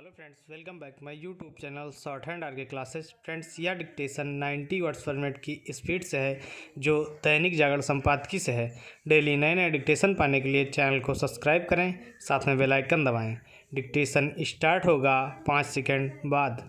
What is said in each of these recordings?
Hello friends, welcome back my YouTube channel shorthand R K classes. Friends, यह dictation 90 words per minute की speed से है, जो दैनिक जागरण संपादकीय से है। डेली नए नए डिक्टेशन पाने के लिए चैनल को सब्सक्राइब करें, साथ में बेल आइकन दबाएं। डिक्टेशन स्टार्ट होगा 5 सेकंड बाद।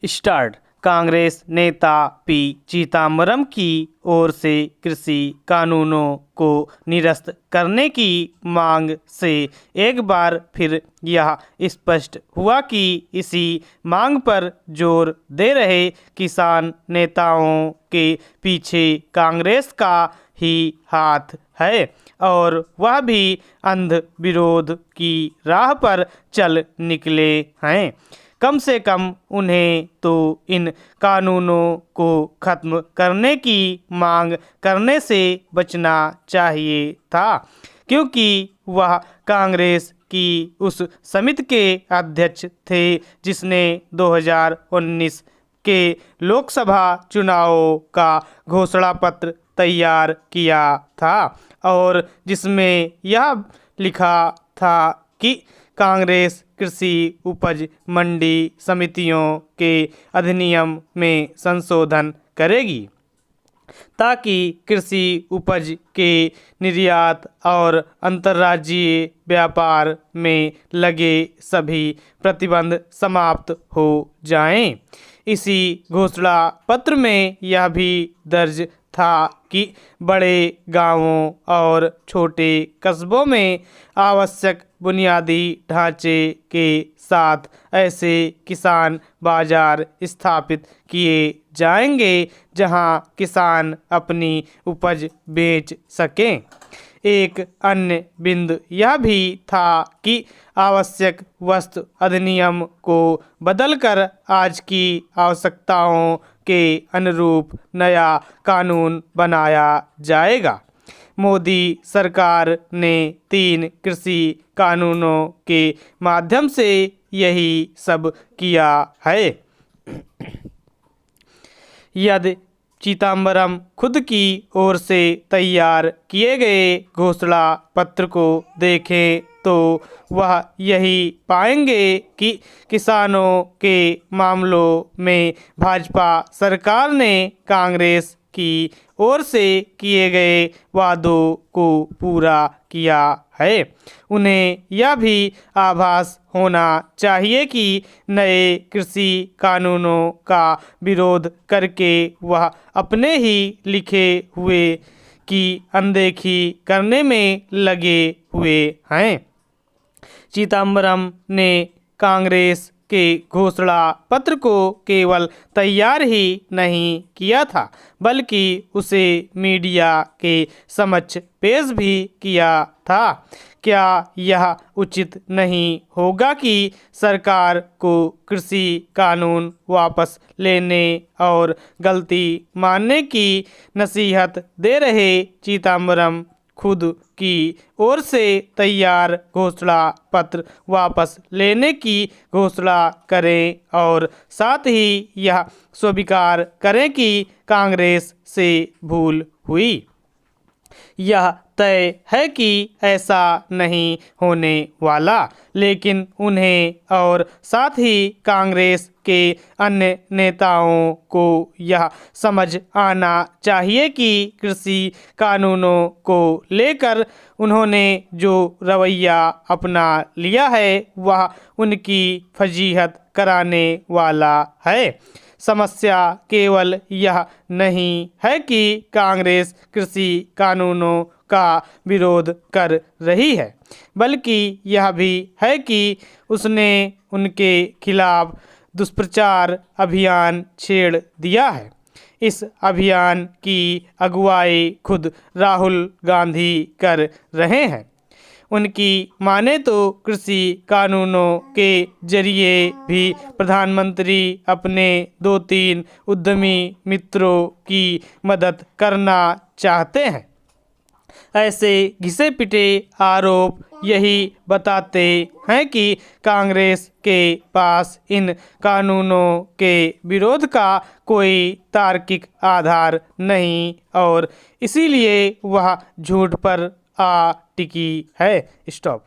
स्टार्ट। कांग्रेस नेता पी चिदंबरम की ओर से कृषि कानूनों को निरस्त करने की मांग से एक बार फिर यह स्पष्ट हुआ कि इसी मांग पर जोर दे रहे किसान नेताओं के पीछे कांग्रेस का ही हाथ है और वह भी अंध विरोध की राह पर चल निकले हैं। कम से कम उन्हें तो इन कानूनों को खत्म करने की मांग करने से बचना चाहिए था, क्योंकि वह कांग्रेस की उस समिति के अध्यक्ष थे जिसने 2019 के लोकसभा चुनावों का घोषणा पत्र तैयार किया था और जिसमें यह लिखा था कि कांग्रेस कृषि उपज मंडी समितियों के अधिनियम में संशोधन करेगी ताकि कृषि उपज के निर्यात और अंतर्राज्यीय व्यापार में लगे सभी प्रतिबंध समाप्त हो जाएं। इसी घोषणा पत्र में यह भी दर्ज था कि बड़े गांवों और छोटे कस्बों में आवश्यक बुनियादी ढांचे के साथ ऐसे किसान बाजार स्थापित किए जाएंगे जहां किसान अपनी उपज बेच सकें। एक अन्य बिंदु यह भी था कि आवश्यक वस्तु अधिनियम को बदलकर आज की आवश्यकताओं के अनुरूप नया कानून बनाया जाएगा। मोदी सरकार ने 3 कृषि कानूनों के माध्यम से यही सब किया है। यदि चिदंबरम खुद की ओर से तैयार किए गए घोषणा पत्र को देखें तो वह यही पाएंगे कि किसानों के मामलों में भाजपा सरकार ने कांग्रेस की ओर से किए गए वादों को पूरा किया है। उन्हें यह भी आभास होना चाहिए कि नए कृषि कानूनों का विरोध करके वह अपने ही लिखे हुए की अनदेखी करने में लगे हुए हैं। चिदंबरम ने कांग्रेस के घोषणा पत्र को केवल तैयार ही नहीं किया था, बल्कि उसे मीडिया के समक्ष पेश भी किया था। क्या यह उचित नहीं होगा कि सरकार को कृषि कानून वापस लेने और गलती मानने की नसीहत दे रहे चिदंबरम खुद की ओर से तैयार घोषणा पत्र वापस लेने की घोषणा करें और साथ ही यह स्वीकार करें कि कांग्रेस से भूल हुई। यह तय है कि ऐसा नहीं होने वाला, लेकिन उन्हें और साथ ही कांग्रेस के अन्य नेताओं को यह समझ आना चाहिए कि कृषि कानूनों को लेकर उन्होंने जो रवैया अपना लिया है वह उनकी फजीहत कराने वाला है। समस्या केवल यह नहीं है कि कांग्रेस कृषि कानूनों का विरोध कर रही है, बल्कि यह भी है कि उसने उनके खिलाफ दुष्प्रचार अभियान छेड़ दिया है। इस अभियान की अगुवाई खुद राहुल गांधी कर रहे हैं। उनकी माने तो कृषि कानूनों के जरिए भी प्रधानमंत्री अपने 2-3 उद्यमी मित्रों की मदद करना चाहते हैं। ऐसे घिसे पिटे आरोप यही बताते हैं कि कांग्रेस के पास इन कानूनों के विरोध का कोई तार्किक आधार नहीं और इसीलिए वह झूठ पर आ टिकी है। स्टॉप।